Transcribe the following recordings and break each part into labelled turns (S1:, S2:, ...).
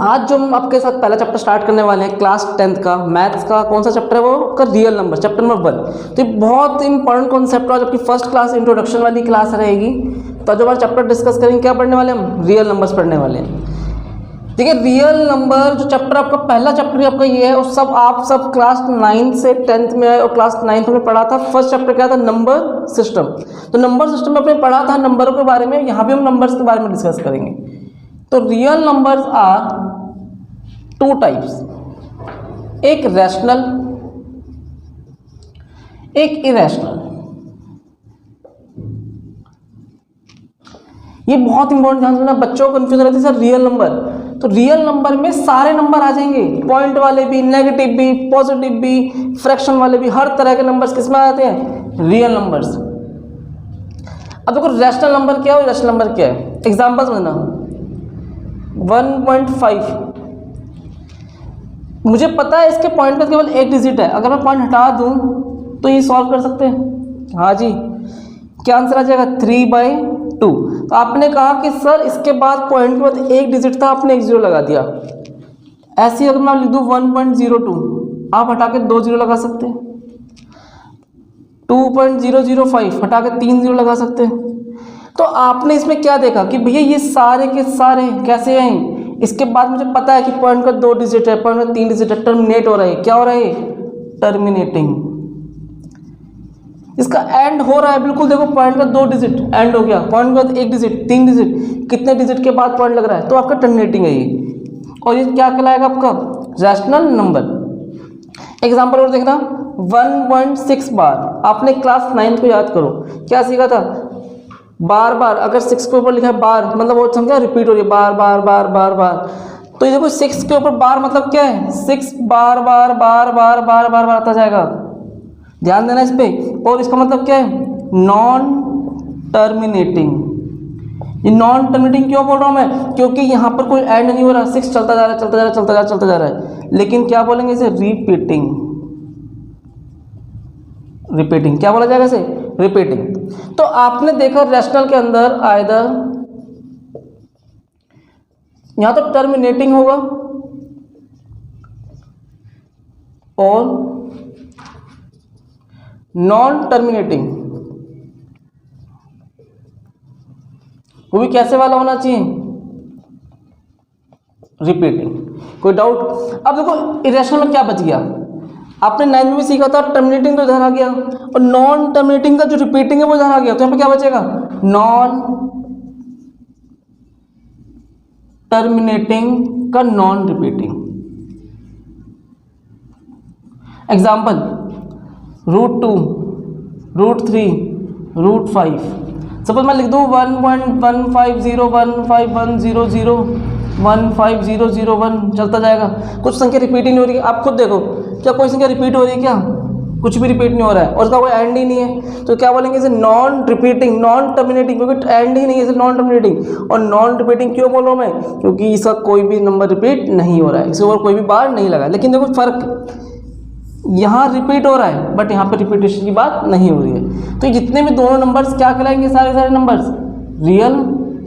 S1: आज जो हम आपके साथ पहला चैप्टर स्टार्ट करने वाले हैं क्लास 10th का मैथ्स का, कौन सा चैप्टर है वो का रियल नंबर, चैप्टर नंबर 1। तो ये बहुत इंपॉर्टेंट कॉन्सेप्ट है, जबकि फर्स्ट क्लास इंट्रोडक्शन वाली क्लास रहेगी। तो जो हमारा चैप्टर डिस्कस करेंगे क्या पढ़ने वाले हम, रियल नंबर्स पढ़ने वाले हैं। देखिए रियल नंबर जो चैप्टर आपका पहला चैप्टर आपका ये है, और आप सब क्लास 9 से 10th में आए और क्लास 9th में पढ़ा था। फर्स्ट चैप्टर क्या था, नंबर सिस्टम। तो नंबर सिस्टम में आपने पढ़ा था नंबरों के बारे में, यहाँ भी हम नंबर्स के बारे में डिस्कस करेंगे। तो रियल नंबर्स आर 2 टाइप्स, एक रैशनल एक इरेशनल। ये बहुत इंपॉर्टेंट ध्यान देना, बच्चों को कंफ्यूजन रहती है सर रियल नंबर। तो रियल नंबर में सारे नंबर आ जाएंगे, पॉइंट वाले भी, नेगेटिव भी, पॉजिटिव भी, फ्रैक्शन वाले भी, हर तरह के नंबर्स किसमें आते हैं, रियल नंबर्स। अब देखो रैशनल नंबर क्या है और इरेशनल नंबर क्या है। एग्जांपल समझना, 1.5 मुझे पता है इसके पॉइंट पर केवल एक डिजिट है, अगर मैं पॉइंट हटा दूं तो ये सॉल्व कर सकते हैं। हाँ जी, क्या आंसर आ जाएगा 3/2। तो आपने कहा कि सर इसके बाद पॉइंट के बाद एक डिजिट था, आपने एक जीरो लगा दिया। ऐसे ही अगर मैं लिख दूं 1.02, आप हटा के 2 जीरो लगा सकते हैं। 2.005 हटा के 3 जीरो लगा सकते हैं। तो आपने इसमें क्या देखा कि भैया ये सारे के सारे कैसे हैं, इसके बाद मुझे पता है कि पॉइंट का 2 डिजिट है, पॉइंट का 3 डिजिट है, टर्मिनेट हो रहा है। क्या हो रहा है, टर्मिनेटिंग। इसका एंड हो रहा है, बिल्कुल देखो पॉइंट का 2 डिजिट एंड हो गया, पॉइंट का 1 डिजिट, 3 डिजिट, कितने डिजिट के बाद पॉइंट लग रहा है, तो आपका टर्मिनेटिंग है ये। और ये क्या कहलाएगा आपका रैशनल नंबर। एग्जांपल और देखना, 1.6 बार। आपने क्लास 9 को याद करो, क्या सीखा था, बार बार। अगर 6 के ऊपर लिखा है बार, मतलब वो समझा रिपीट हो रही है, बार बार बार बार बार। तो ये देखो 6 के ऊपर बार मतलब क्या है, 6 बार बार बार बार बार बार बार आता जाएगा, ध्यान देना इस पे। और इसका मतलब क्या है, नॉन टर्मिनेटिंग। ये नॉन टर्मिनेटिंग क्यों बोल रहा हूं मैं, क्योंकि यहाँ पर कोई एंड नहीं हो रहा, 6 चलता जा रहा है, चलता जा रहा है, चलता जा रहा है, चलता जा रहा है। लेकिन क्या बोलेंगे इसे, रिपीटिंग। रिपीटिंग क्या बोला जाएगा इसे, रिपीटिंग। तो आपने देखा रैशनल के अंदर आइदर यहां तो टर्मिनेटिंग होगा और नॉन टर्मिनेटिंग, वो भी कैसे वाला होना चाहिए, रिपीटिंग। कोई डाउट। अब देखो इरेशनल में क्या बच गया, आपने 9 में भी सीखा था, टर्मिनेटिंग तो इधर आ गया, और नॉन टर्मिनेटिंग का जो रिपीटिंग है वो इधर आ गया। तो यहाँ पे क्या बचेगा, नॉन टर्मिनेटिंग का नॉन रिपीटिंग। एग्जाम्पल, √2, √3, √5। सपोज मैं लिख दूं 1.15015100150001 चलता जाएगा। कुछ संख्या रिपीट ही नहीं हो रही है, आप खुद देखो, क्या कोई संख्या रिपीट हो रही है, क्या कुछ भी रिपीट नहीं हो रहा है, और उसका कोई एंड ही नहीं है। तो क्या बोलेंगे इसे, नॉन रिपीटिंग, नॉन टर्मिनेटिंग, क्योंकि एंड ही नहीं है इसे, नॉन टर्मिनेटिंग। और नॉन रिपीटिंग क्यों बोल रहा हूं मैं, क्योंकि इसका कोई भी नंबर रिपीट नहीं हो रहा है, इसे और कोई भी बार नहीं लगा। लेकिन देखो फर्क, यहाँ रिपीट हो रहा है बट यहाँ पे रिपीटेशन की बात नहीं हो रही है। तो जितने भी दोनों नंबर्स क्या कहलाएंगे, सारे सारे नंबर्स रियल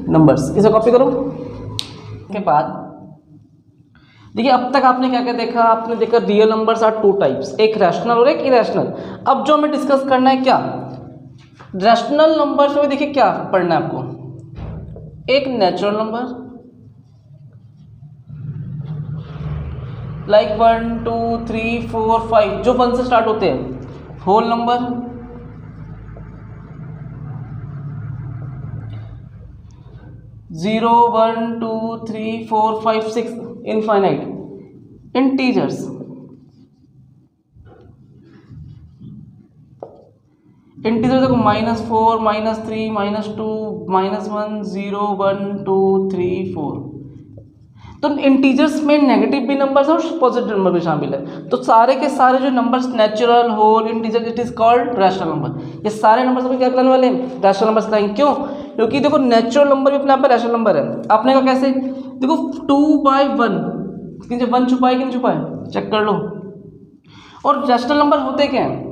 S1: नंबर्स। इसे कॉपी करो। के बाद देखिए अब तक आपने क्या क्या देखा, आपने देखा रियल नंबर्स आर 2 टाइप्स, एक रैशनल और एक इरेशनल। अब जो हमें डिस्कस करना है क्या, रैशनल नंबर्स में देखिए क्या पढ़ना है आपको, एक नेचुरल नंबर लाइक 1 2 3 4 5 जो 1 से स्टार्ट होते हैं, whole number, zero 1 2 3 4 5 6 infinite, integers, integer देखो -4 -3 -2 -1 0 1 2 3 4। तो इंटीजर्स में नेगेटिव भी नंबर्स और पॉजिटिव नंबर भी शामिल है। तो सारे के सारे जो numbers natural, whole, integer, it is called rational number. ये सारे नंबर्स अभी क्या कहलाने वाले हैं, रैशनल नंबर्स कहलाएंगे। क्यों, क्योंकि देखो नेचुरल नंबर भी अपने आप में रैशनल नंबर है। आपने कहा कैसे, देखो 2/1, लेकिन जब 1 छुपाए कि नहीं छुपाए, चेक कर लो। और रैशनल नंबर होते क्या हैं,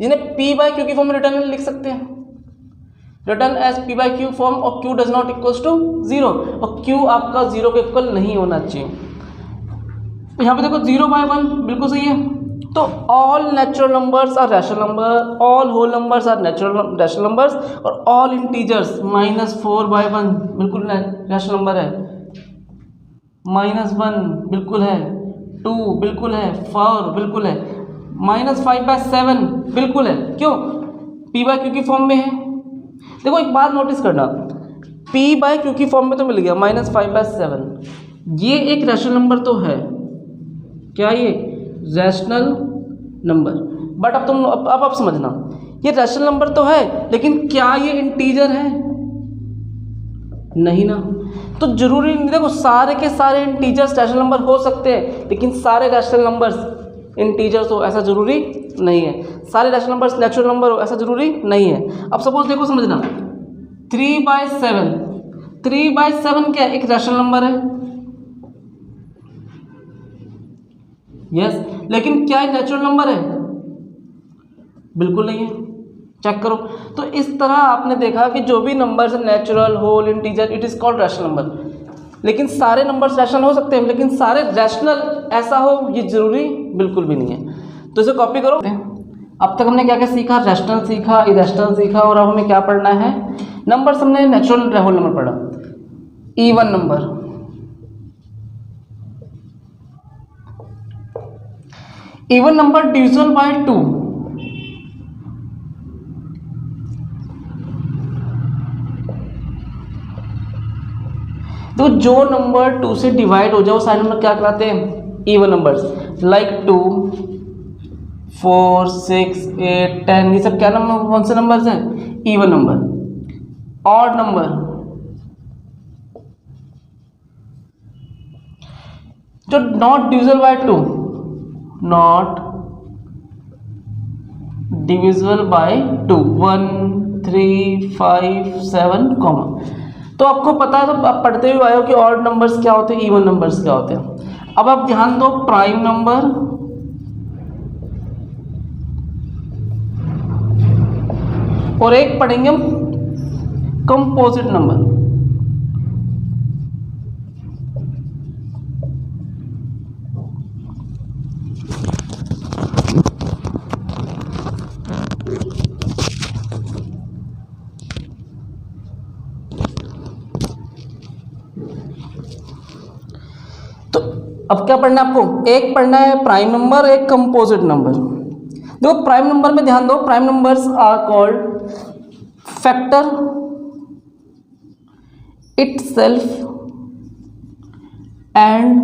S1: जिन्हें p/q की फॉर्म में रिटर्न लिख सकते हैं। Return as p by q form और q does not equals to 0 और क्यू आपका 0 के इक्वल नहीं होना चाहिए। यहाँ पे देखो 0/1 बिल्कुल सही है। तो all natural numbers are rational number, all whole numbers are natural rational numbers और ऑल इंटीजर्स -4/1 बिल्कुल रैशनल नंबर है, -1 बिल्कुल है, 2 बिल्कुल है, 4 बिल्कुल है, -5/7 बिल्कुल है। क्यों? p बाय क्यू की फॉर्म में है। देखो एक बात नोटिस करना, p बाय क्यू की फॉर्म में तो मिल गया -5/7, ये एक रैशनल नंबर तो है, क्या ये रैशनल नंबर, बट अब तुम अब समझना, ये रैशनल नंबर तो है लेकिन क्या ये इंटीजर है? नहीं ना। तो जरूरी नहीं, देखो सारे के सारे इंटीजर्स रैशनल नंबर हो सकते हैं लेकिन सारे रैशनल नंबर्स इंटीजर्स हो ऐसा जरूरी नहीं है, सारे रैशनल नंबर्स नेचुरल नंबर हो ऐसा जरूरी नहीं है। अब सपोज देखो समझना, 3/7 क्या है? एक रैशनल नंबर है, यस लेकिन क्या ये नेचुरल नंबर है? बिल्कुल नहीं है, चेक करो। तो इस तरह आपने देखा कि जो भी नंबर्स है natural, whole, integer, it is called rational number. लेकिन सारे नंबर्स रैशनल हो सकते हैं लेकिन सारे रैशनल ऐसा हो ये जरूरी बिल्कुल भी नहीं है। तो इसे कॉपी करो। अब तक हमने क्या क्या सीखा? रैशनल सीखा, इरेशनल सीखा और अब हमें क्या पढ़ना है? नंबर्स हमने नेचुरल होल नंबर पढ़ा, even number, even number divisible by 2, तो जो नंबर 2 से डिवाइड हो जाओ सारे नंबर क्या कहलाते हैं? इवन नंबर्स, लाइक 2, 4, 6, 8, 10, ये सब क्या नंबर, कौन से नंबर्स हैं? Even number. ऑड नंबर, जो not divisible by 2, not divisible by 2, 1, 3, 5, 7, comma. तो आपको पता है, तो आप पढ़ते हुए आए हो कि ऑड नंबर्स क्या होते हैं, इवन नंबर्स क्या होते हैं। अब आप ध्यान दो, प्राइम नंबर और एक पढ़ेंगे हम कंपोजिट नंबर। तो अब क्या पढ़ना है आपको? एक पढ़ना है प्राइम नंबर, एक कंपोजिट नंबर। देखो प्राइम नंबर में ध्यान दो, prime numbers are called factor itself and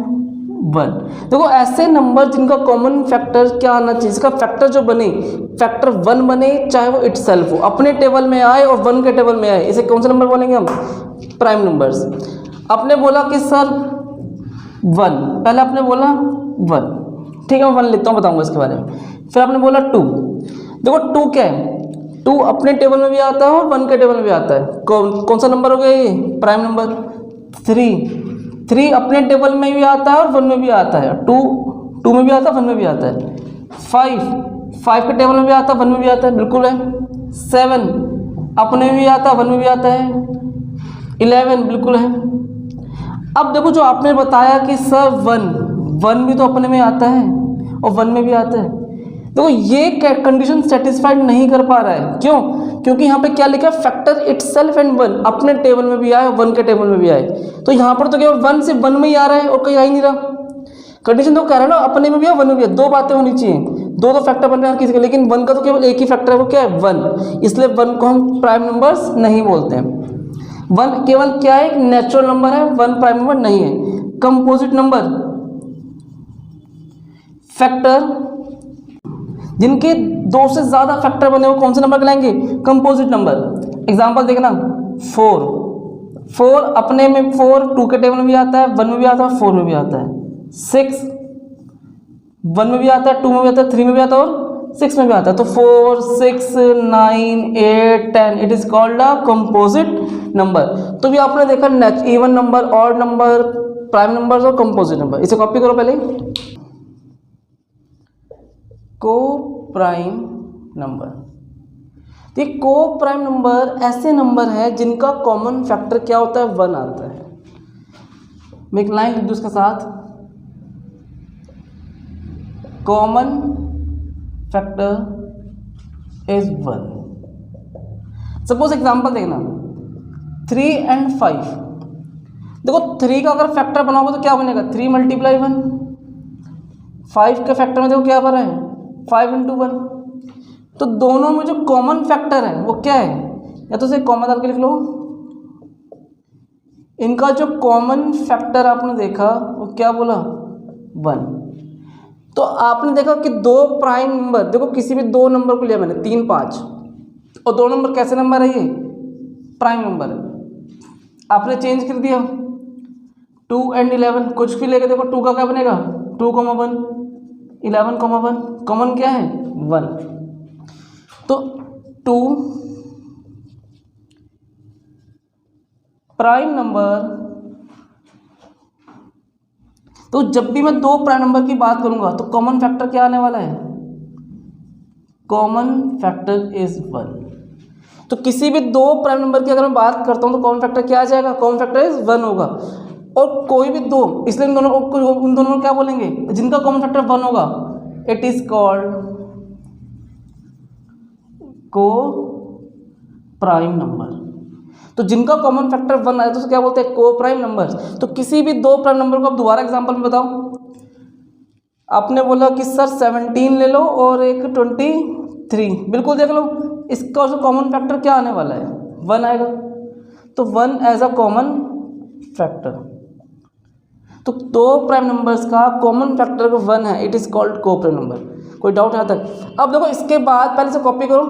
S1: 1। देखो ऐसे नंबर जिनका कॉमन फैक्टर क्या आना चाहिए, इसका फैक्टर जो बने, फैक्टर 1 बने, चाहे वो इटसेल्फ हो, अपने टेबल में आए और 1 के टेबल में आए, इसे कौन से नंबर बोलेंगे हम? Prime numbers. आपने बोला कि सर 1, पहले आपने बोला 1, ठीक है मैं 1 लिखता हूँ, बताऊंगा इसके बारे में। फिर आपने बोला 2, देखो 2 क्या है? 2 अपने टेबल में भी आता है और 1 के टेबल में भी आता है। कौन सा नंबर हो गया ये? Prime number. 3 अपने टेबल में भी आता है और 1 में भी आता है, 2 में भी आता है, 1 में भी आता है। 5 के टेबल में भी आता है, 1 में भी आता है, बिल्कुल है। 7 अपने में भी आता है, 1 में भी आता है। 11 बिल्कुल है। अब देखो जो आपने बताया कि सर 1 भी तो अपने में आता है और 1 में भी आता है, देखो ये कंडीशन सेटिस्फाइड नहीं कर पा रहा है। क्यों? क्योंकि यहाँ पे क्या लिखा है? फैक्टर इटसेल्फ एंड 1, अपने टेबल में भी आए और 1 के टेबल में भी आए। तो यहाँ पर तो केवल 1 से 1 में ही आ रहा है और कहीं आ ही नहीं रहा। कंडीशन तो कह रहा है ना, अपने में भी है 1 में भी है, दो बातें होनी चाहिए, दो फैक्टर बन रहे हैं किसी के, लेकिन 1 का तो केवल एक ही फैक्टर है, वो क्या है? 1। इसलिए 1 को हम प्राइम नंबर्स नहीं बोलते हैं। 1 केवल क्या है? एक नेचुरल नंबर है, 1 प्राइम नंबर नहीं है। कंपोजिट नंबर, फैक्टर जिनके 2 से ज्यादा फैक्टर बने वो कौन से नंबर कहलाएंगे? Composite number. एग्जांपल देखना, 4 अपने में 4 2 के टेबल में भी आता है, 1 में भी आता है, 4 में भी आता है। 6 1 में भी आता है, 2 में भी आता है, 3 में भी आता है और 6 में भी आता है। तो 4 6 9 8 10 it is called a composite number. तो भी आपने देखा even number, odd number, prime numbers और कंपोजिट नंबर। इसे कॉपी करो पहले। को प्राइम नंबर, तो ये को प्राइम नंबर ऐसे नंबर है जिनका कॉमन फैक्टर क्या होता है, 1 आता है। मैं एक लाइन लिख दूँ उसके साथ, common factor is 1। Suppose example देखना 3 and 5। देखो 3 का अगर फैक्टर बनाओगे तो क्या बनेगा, 3 × 1। 5 के फैक्टर में देखो क्या बना है, 5 × 1। तो दोनों में जो कॉमन फैक्टर है वो क्या है, या तो उसे कॉमन डाल के लिख लो। इनका जो कॉमन फैक्टर आपने देखा वो क्या बोला, 1। तो आपने देखा कि दो प्राइम नंबर, देखो किसी भी दो नंबर को लिया मैंने 3, 5, और दो नंबर कैसे नंबर है, ये प्राइम नंबर है। आपने चेंज कर दिया 2 and 11, कुछ भी लेके देखो 2 का क्या बनेगा, 2, 1, 11, 1, कॉमन क्या है, 1। तो 2 प्राइम नंबर, तो जब भी मैं दो प्राइम नंबर की बात करूंगा तो कॉमन फैक्टर क्या आने वाला है, कॉमन फैक्टर इज 1। तो किसी भी दो प्राइम नंबर की अगर मैं बात करता हूं तो कॉमन फैक्टर क्या आ जाएगा, कॉमन फैक्टर इज 1 होगा। और कोई भी दो, इसलिए उन दोनों को क्या बोलेंगे, जिनका कॉमन फैक्टर 1 होगा, इट इज कॉल्ड को प्राइम नंबर। तो जिनका कॉमन फैक्टर 1 आया तो उसे क्या बोलते हैं, को प्राइम नंबर। तो किसी भी दो प्राइम नंबर को आप दोबारा एग्जांपल में बताओ। आपने बोला कि सर 17 ले लो और एक 23, बिल्कुल देख लो, इसका कॉमन फैक्टर क्या आने वाला है, 1 आएगा। तो 1 एज अ कॉमन फैक्टर। तो दो प्राइम नंबर्स का कॉमन फैक्टर 1 है, इट इज कॉल्ड को प्राइम नंबर। कोई डाउट यहाँ तक? अब देखो इसके बाद पहले से कॉपी करो,